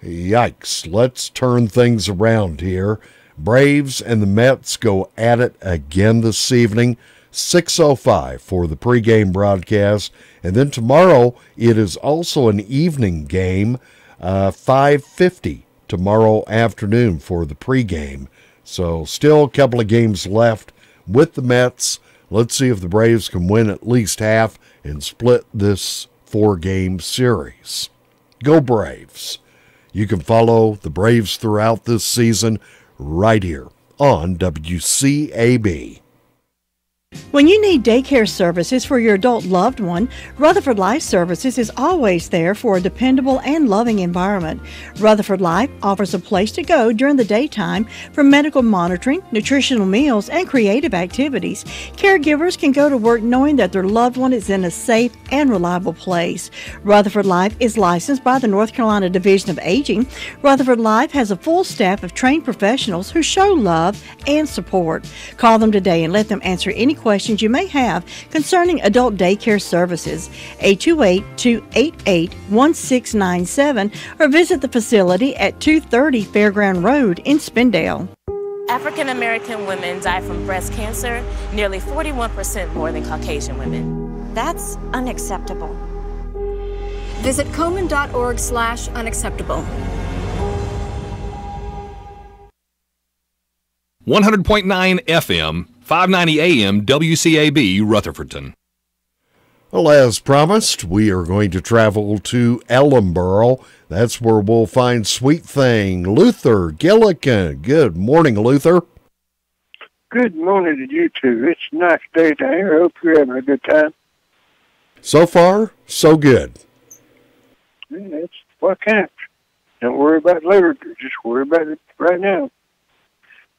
Yikes. Let's turn things around here. Braves and the Mets go at it again this evening. 6:05 for the pregame broadcast. And then tomorrow, it is also an evening game, 5:50 tomorrow afternoon for the pregame. So still a couple of games left with the Mets. Let's see if the Braves can win at least half and split this 4-game series. Go Braves. You can follow the Braves throughout this season right here on WCAB. When you need daycare services for your adult loved one, Rutherford Life Services is always there for a dependable and loving environment. Rutherford Life offers a place to go during the daytime for medical monitoring, nutritional meals, and creative activities. Caregivers can go to work knowing that their loved one is in a safe and reliable place. Rutherford Life is licensed by the North Carolina Division of Aging. Rutherford Life has a full staff of trained professionals who show love and support. Call them today and let them answer any questions you may have concerning adult daycare services. 828-288-1697 or visit the facility at 230 Fairground Road in Spindale. African American women die from breast cancer nearly 41% more than Caucasian women. That's unacceptable. Visit Komen.org/unacceptable. 100.9 FM, 590 AM, WCAB, Rutherfordton. Well, as promised, we are going to travel to Ellenboro. That's where we'll find Sweet Thing Luther Gilligan. Good morning, Luther. Good morning to you two. It's a nice day down here. I hope you're having a good time. So far, so good. Yeah, it's what counts. Don't worry about it later. Just worry about it right now.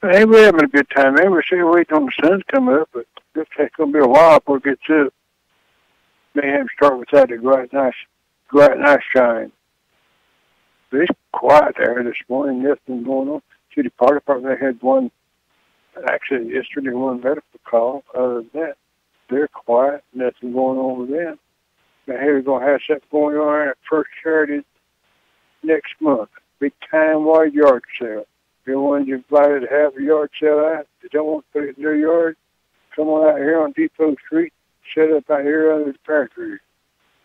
But hey, we're having a good time. Man, we're still waiting on the sun to come up, but it's going to be a while before it gets up. May have to start with that to go out nice shine. But it's quiet there this morning. Nothing going on. City Park Department, they had one, yesterday, one medical call. Other than that, they're quiet. Nothing going on with them. Now, here we're going to have something going on at first Saturday next month. Big time-wide yard sale. If you want to invited to have a yard sale out, they don't want to put it in their yard, come on out here on Depot Street, set up out here under the pear tree.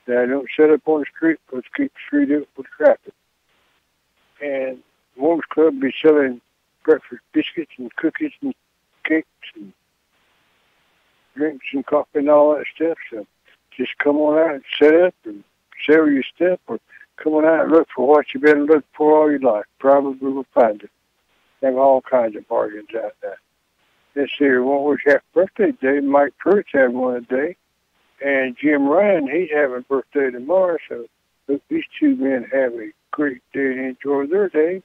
Now, don't set up on the street, because keep the street up with traffic. And the Women's Club will be selling breakfast biscuits and cookies and cakes and drinks and coffee and all that stuff. So just come on out and set up and sell your stuff, or come on out and look for what you've been looking for all your life. Probably will find it. Have all kinds of bargains out there. This here one was happy birthday day. Mike Pruitt's having one today. And Jim Ryan, he's having a birthday tomorrow. So hope these two men have a great day and enjoy their day.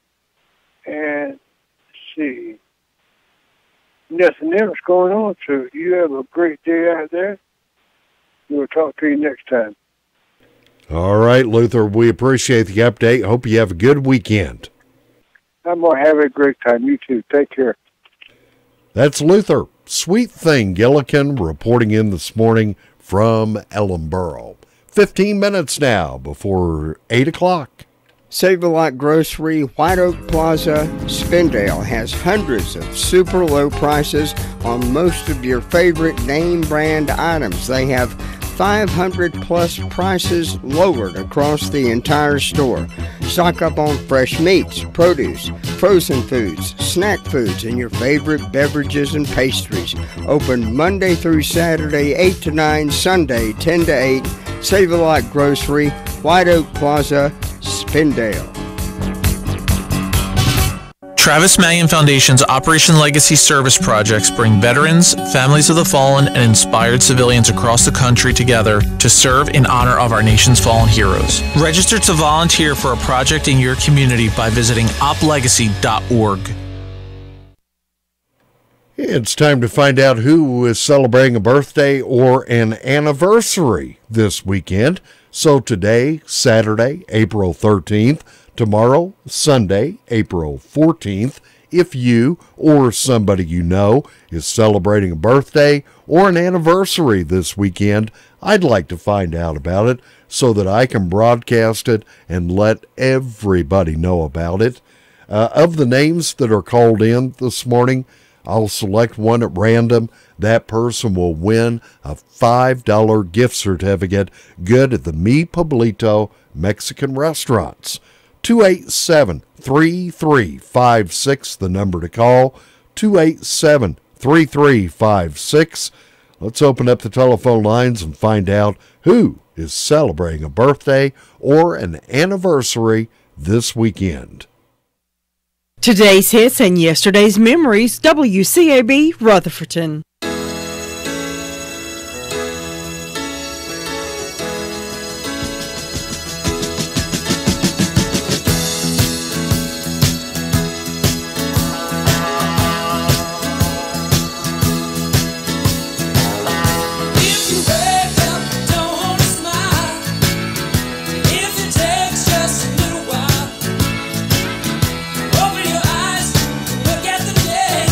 And let's see. Nothing else going on. So you have a great day out there. We'll talk to you next time. All right, Luther, we appreciate the update. Hope you have a good weekend. I'm going to have a great time. You too. Take care. That's Luther Sweet Thing Gillikin reporting in this morning from Ellenboro. 15 minutes now before 8 o'clock. Save-A-Lot Grocery, White Oak Plaza, Spindale has hundreds of super low prices on most of your favorite name brand items. They have 500 plus prices lowered across the entire store. Stock up on fresh meats, produce, frozen foods, snack foods, and your favorite beverages and pastries. Open Monday through Saturday, 8 to 9, Sunday, 10 to 8. Save-A-Lot Grocery, White Oak Plaza, Spindale. Travis Mallion Foundation's Operation Legacy service projects bring veterans, families of the fallen, and inspired civilians across the country together to serve in honor of our nation's fallen heroes. Register to volunteer for a project in your community by visiting oplegacy.org. It's time to find out who is celebrating a birthday or an anniversary this weekend. So today, Saturday, April 13th, tomorrow, Sunday, April 14th, if you or somebody you know is celebrating a birthday or an anniversary this weekend, I'd like to find out about it so that I can broadcast it and let everybody know about it. Of the names that are called in this morning, I'll select one at random. That person will win a $5 gift certificate good at the Mi Pueblito Mexican Restaurants. 287-3356, the number to call, 287-3356. Let's open up the telephone lines and find out who is celebrating a birthday or an anniversary this weekend. Today's hits and yesterday's memories, WCAB Rutherfordton. Open your eyes, look at the day.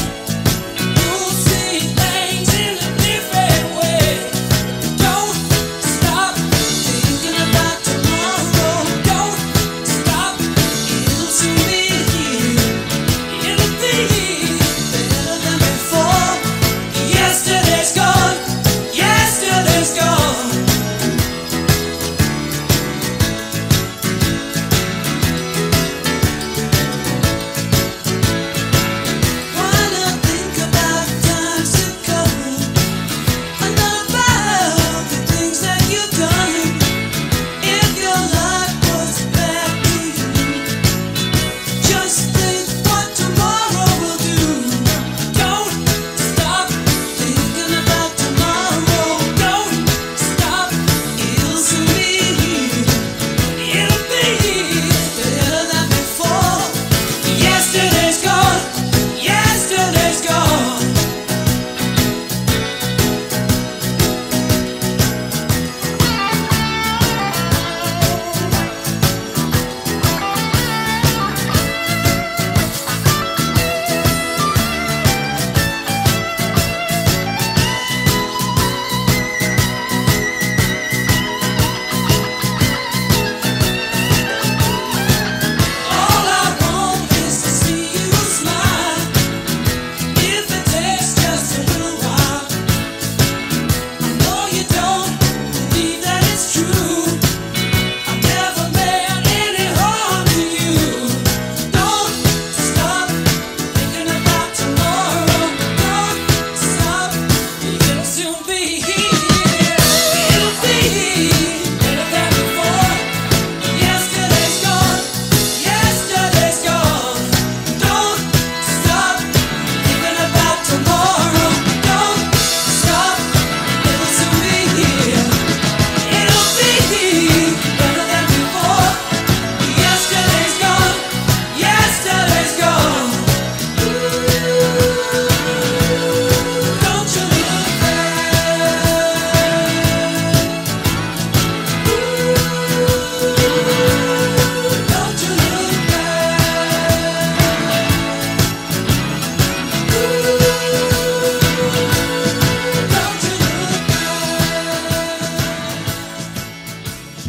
You'll see that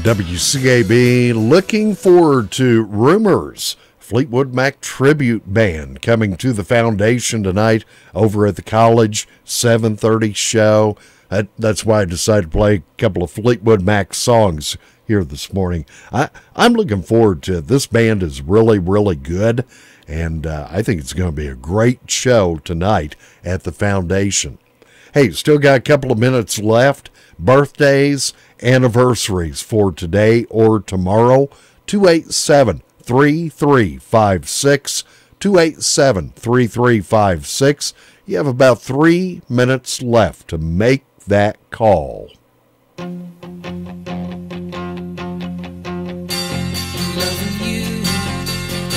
WCAB looking forward to Rumors, Fleetwood Mac tribute band coming to the Foundation tonight over at the college, 7:30 show. That's why I decided to play a couple of Fleetwood Mac songs here this morning. I'm looking forward to it. This band is really, really good, and I think it's going to be a great show tonight at the Foundation. Hey, still got a couple of minutes left. Birthdays, anniversaries for today or tomorrow, 287-3356, 287-3356. You have about 3 minutes left to make that call. Loving you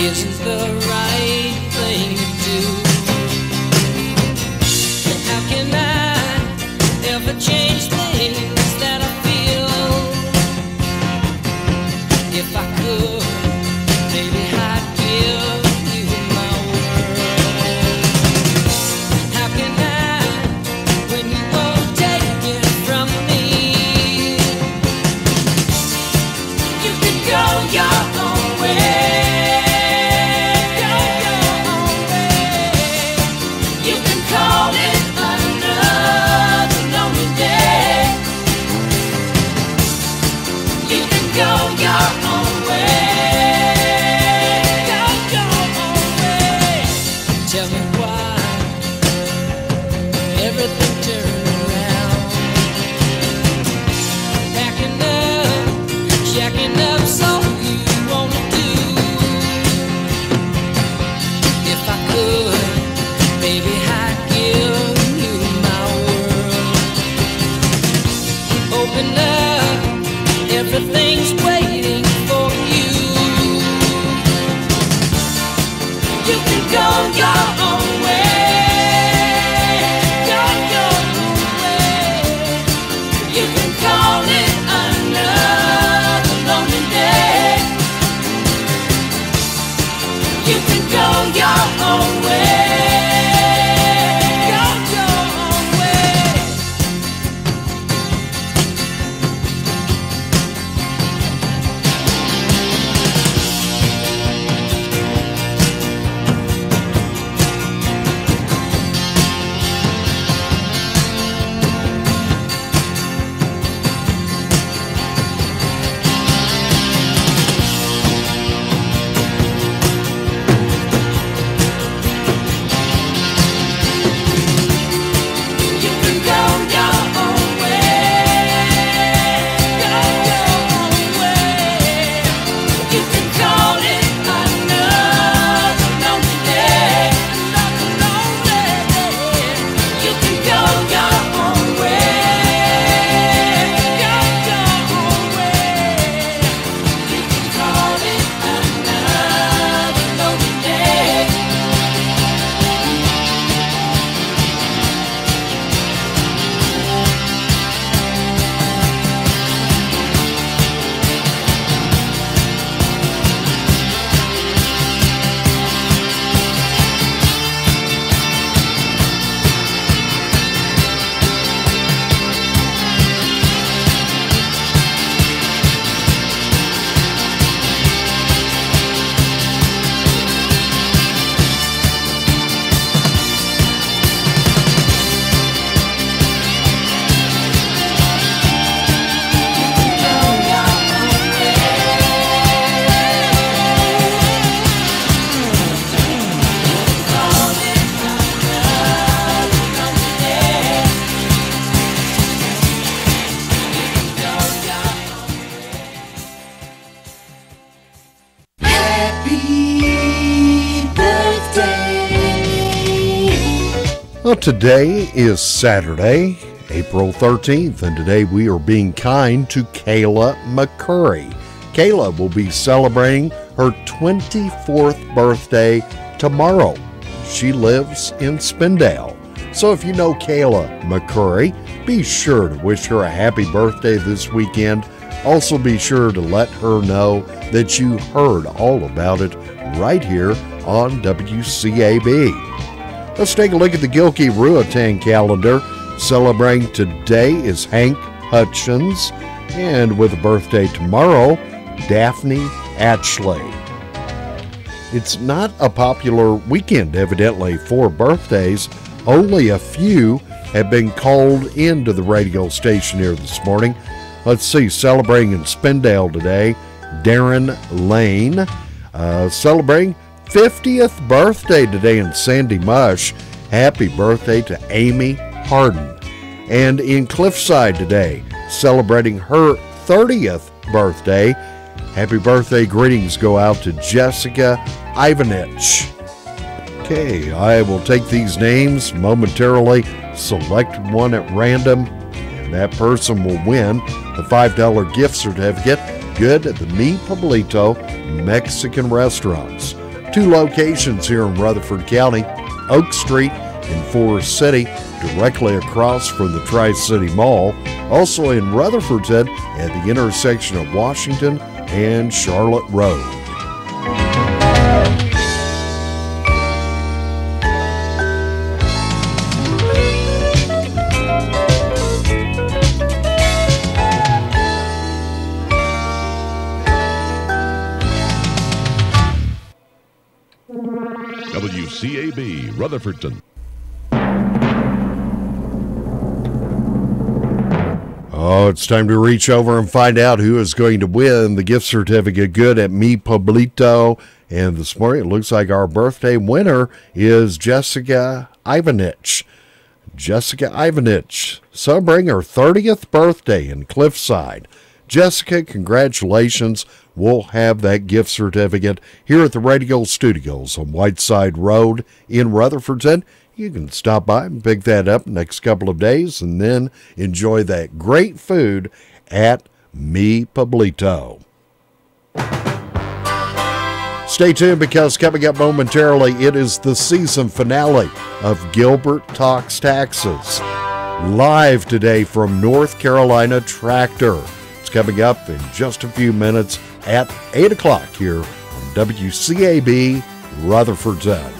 isn't the right thing to do. And how can I ever change things that I feel? If I could, maybe I'd give you my world. How can I, when you won't take it from me? You can go your own way. today is Saturday, April 13th, and today we are being kind to Kayla McCurry. Kayla will be celebrating her 24th birthday tomorrow. She lives in Spindale. So if you know Kayla McCurry, be sure to wish her a happy birthday this weekend. Also be sure to let her know that you heard all about it right here on WCAB. Let's take a look at the Gilkey Ruatan calendar. Celebrating today is Hank Hutchins, and with a birthday tomorrow, Daphne Atchley. It's not a popular weekend, evidently, for birthdays. Only a few have been called into the radio station here this morning. Let's see, celebrating in Spindale today, Darren Lane. Celebrating 50th birthday today in Sandy Mush. Happy birthday to Amy Harden. And in Cliffside today, celebrating her 30th birthday. Happy birthday greetings go out to Jessica Ivanich. Okay, I will take these names momentarily, select one at random, and that person will win the $5 gift certificate, good at the Mi Pueblito Mexican restaurants. 2 locations here in Rutherford County, Oak Street in Forest City, directly across from the Tri-City Mall. Also in Rutherfordton at the intersection of Washington and Charlotte Road. WCAB Rutherfordton. Oh, it's time to reach over and find out who is going to win the gift certificate good at Mi Pueblito. And this morning, it looks like our birthday winner is Jessica Ivanich. Jessica Ivanich, celebrating her 30th birthday in Cliffside. Jessica, congratulations. We'll have that gift certificate here at the radio studios on Whiteside Road in Rutherfordton. You can stop by and pick that up next couple of days and then enjoy that great food at Mi Pueblito. Stay tuned because coming up momentarily, it is the season finale of Gilbert Talks Taxes. Live today from North Carolina Tractor. It's coming up in just a few minutes at 8 o'clock here on WCAB Rutherfordton.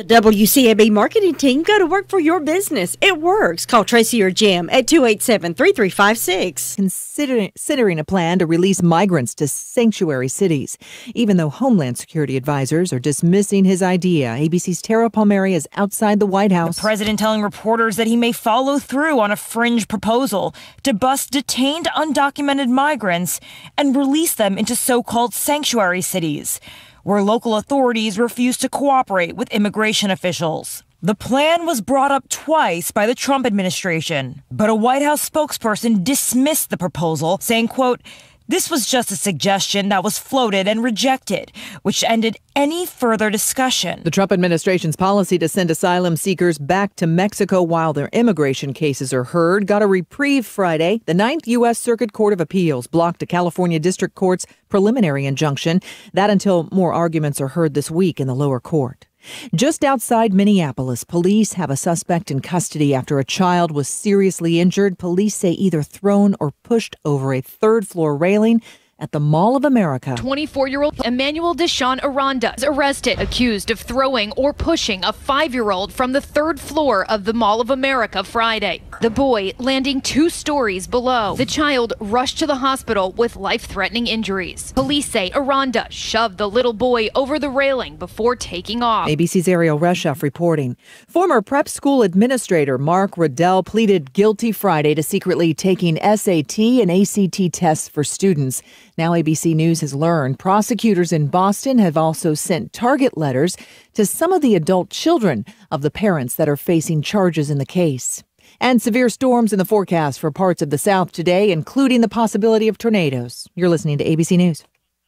WCAB marketing team, go to work for your business. It works. Call Tracy or Jim at 287-3356. Considering a plan to release migrants to sanctuary cities. Even though Homeland Security advisors are dismissing his idea, ABC's Tara Palmieri is outside the White House. The president telling reporters that he may follow through on a fringe proposal to bust detained undocumented migrants and release them into so-called sanctuary cities, where local authorities refuse to cooperate with immigration officials. The plan was brought up twice by the Trump administration, but a White House spokesperson dismissed the proposal, saying, quote, "This was just a suggestion that was floated and rejected, which ended any further discussion." The Trump administration's policy to send asylum seekers back to Mexico while their immigration cases are heard got a reprieve Friday. The 9th U.S. Circuit Court of Appeals blocked a California district court's preliminary injunction. That until more arguments are heard this week in the lower court. Just outside Minneapolis, police have a suspect in custody after a child was seriously injured. Police say either thrown or pushed over a third-floor railing at the Mall of America. 24-year-old Emmanuel Deshaun Aranda is arrested, accused of throwing or pushing a 5-year-old from the third floor of the Mall of America Friday. The boy landing 2 stories below. The child rushed to the hospital with life-threatening injuries. Police say Aranda shoved the little boy over the railing before taking off. ABC's Ariel Reshoff reporting. Former prep school administrator Mark Riddell pleaded guilty Friday to secretly taking SAT and ACT tests for students. Now ABC News has learned prosecutors in Boston have also sent target letters to some of the adult children of the parents that are facing charges in the case. And severe storms in the forecast for parts of the South today, including the possibility of tornadoes. You're listening to ABC News.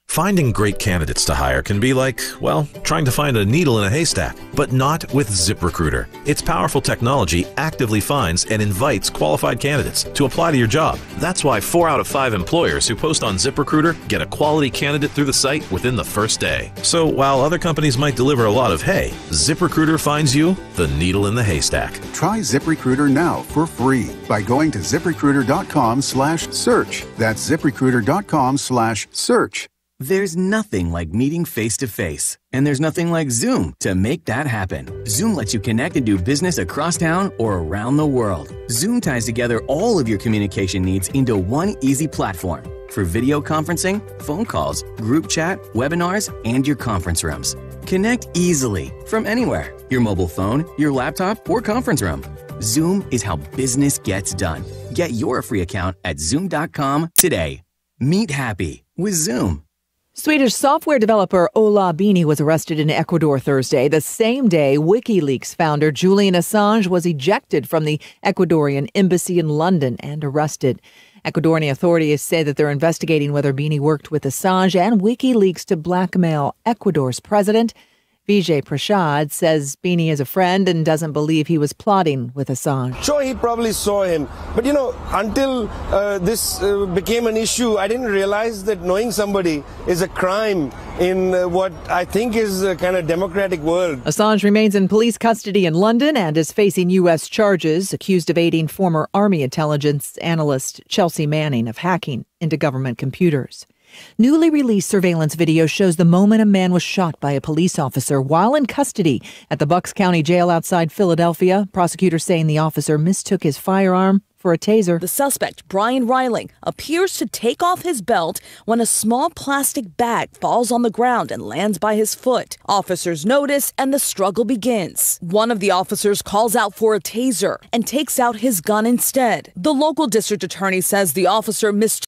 Finding great candidates to hire can be like, well, trying to find a needle in a haystack, but not with ZipRecruiter. Its powerful technology actively finds and invites qualified candidates to apply to your job. That's why 4 out of 5 employers who post on ZipRecruiter get a quality candidate through the site within the first day. So while other companies might deliver a lot of hay, ZipRecruiter finds you the needle in the haystack. Try ZipRecruiter now for free by going to ZipRecruiter.com/search. That's ZipRecruiter.com/search. There's nothing like meeting face-to-face, and there's nothing like Zoom to make that happen. Zoom lets you connect and do business across town or around the world. Zoom ties together all of your communication needs into one easy platform for video conferencing, phone calls, group chat, webinars, and your conference rooms. Connect easily from anywhere, your mobile phone, your laptop, or conference room. Zoom is how business gets done. Get your free account at Zoom.com today. Meet happy with Zoom. Swedish software developer Ola Bini was arrested in Ecuador Thursday, the same day WikiLeaks founder Julian Assange was ejected from the Ecuadorian embassy in London and arrested. Ecuadorian authorities say that they're investigating whether Bini worked with Assange and WikiLeaks to blackmail Ecuador's president. Vijay Prashad says Bini is a friend and doesn't believe he was plotting with Assange. Sure, he probably saw him. But, until this became an issue, I didn't realize that knowing somebody is a crime in what I think is a kind of democratic world. Assange remains in police custody in London and is facing U.S. charges, accused of aiding former Army intelligence analyst Chelsea Manning of hacking into government computers. Newly released surveillance video shows the moment a man was shot by a police officer while in custody at the Bucks County Jail outside Philadelphia. Prosecutors saying the officer mistook his firearm for a taser. The suspect, Brian Reiling, appears to take off his belt when a small plastic bag falls on the ground and lands by his foot. Officers notice and the struggle begins. One of the officers calls out for a taser and takes out his gun instead. The local district attorney says the officer mistook